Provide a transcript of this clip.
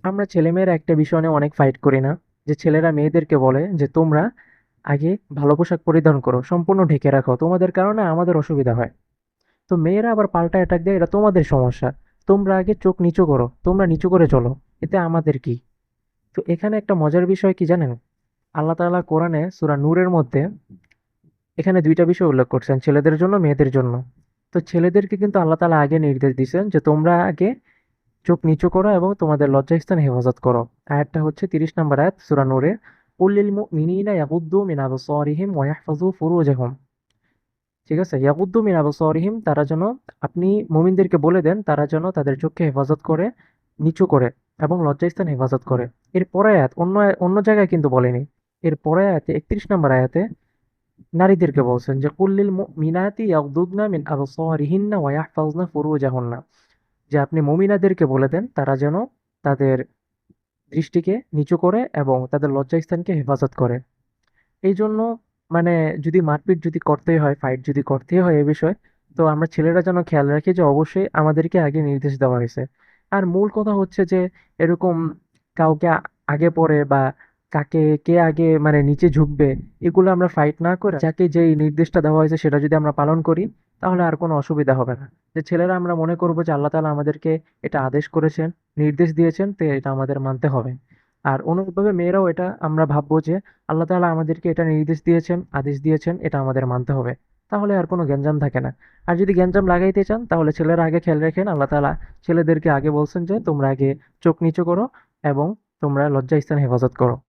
আমরা ছেলেমেয়েরা একটা বিষয় নিয়ে অনেক ফাইট করি না? যে ছেলেরা মেয়েদেরকে বলে যে, "তোমরা আগে ভালো পোশাক পরিধান করো, সম্পূর্ণ ঢেকে রাখো। তোমাদের কারণে আমাদের অসুবিধা হয়।" তো মেয়েরা আবার পাল্টা অ্যাটাক দেয়, "এটা তোমাদের সমস্যা। তোমরা আগে চোখ নিচু করো, তোমরা নিচু করে চলো। এতে আমাদের কি?" তো এখানে একটা মজার বিষয় কি জানেন? আল্লাহ তাআলা কোরআনে সূরা নূরের মধ্যে এখানে ২ টা বিষয় উল্লেখ করছেন, ছেলেদের জন্য, মেয়েদের জন্য। তো ছেলেদেরকে কিন্তু আল্লাহ তাআলা আগে নির্দেশ দিছেন যে, "তোমরা আগে চোখ নিচু করো এবং তোমাদের লজ্জাস্থান হেফাজত করো।" আয়াতটা হচ্ছে ৩০ নম্বর আয়াত সূরা নূরের। "কুল লিল মুমিনিনা ইয়াগুদ্দু মিন আবসারিহিম ওয়া ইয়াহফাযু ফুরুজাহুম।" ঠিক আছে? ইয়াগুদ্দু মিন আবসারিহিম, তারা যেন, আপনি মুমিনদেরকে বলে দেন তারা যেন তাদের চোখকে হেফাজত করে, নিচু করে এবং লজ্জাস্থান হেফাজত করে। এর পরের আয়াত অন্য জায়গায় কিন্তু বলেনি। এর পরের আয়াতে ৩১ নম্বর আয়াতে নারীদেরকে বলছেন যে, "কুল লিল মুমিনাতি ইয়াগুদ্দুনা মিন আবসারিহিন্না ওয়া ইয়াহফাযনা ফুরুজাহুন্না।" যে আপনি মুমিনাদেরকে বলে দেন তারা যেন তাদের দৃষ্টিকে নিচু করে এবং তাদের লজ্জাস্থানকে হেফাজত করে। এইজন্য মানে যদি মারপিট যদি করতেই হয়, ফাইট যদি করতেই হয় এ বিষয়ে, তো আমরা ছেলেরা যেন খেয়াল রাখি যে অবশ্যই আমাদেরকে আগে নির্দেশ দেওয়া হয়েছে। আর মূল কথা হচ্ছে যে এরকম কাউকে আগে পরে বা কে আগে মানে নিচে ঝুঁকবে, এগুলো আমরা ফাইট না করে যাকে যেই নির্দেশটা দেওয়া হয়েছে সেটা যদি আমরা পালন করি, তাহলে আর কোনো অসুবিধা হবে না। যে ছেলেরা আমরা মনে করব যে আল্লাহ তাআলা আমাদেরকে এটা আদেশ করেছেন, নির্দেশ দিয়েছেন, তো এটা আমাদের মানতে হবে। আর অনুরূপভাবে মেয়েরাও এটা আমরা ভাববো যে আল্লাহ তাআলা আমাদেরকে এটা নির্দেশ দিয়েছেন, আদেশ দিয়েছেন, এটা আমাদের মানতে হবে। তাহলে আর কোনো গ্যাঞ্জাম থাকে না। আর যদি গ্যাঞ্জাম লাগাইতে চান তাহলে ছেলেরা আগে খেয়াল রাখেন, আল্লাহ তাআলা ছেলেদেরকে আগে বলছেন যে তোমরা আগে চোখ নিচু করো এবং তোমরা লজ্জাস্থান হেফাজত করো।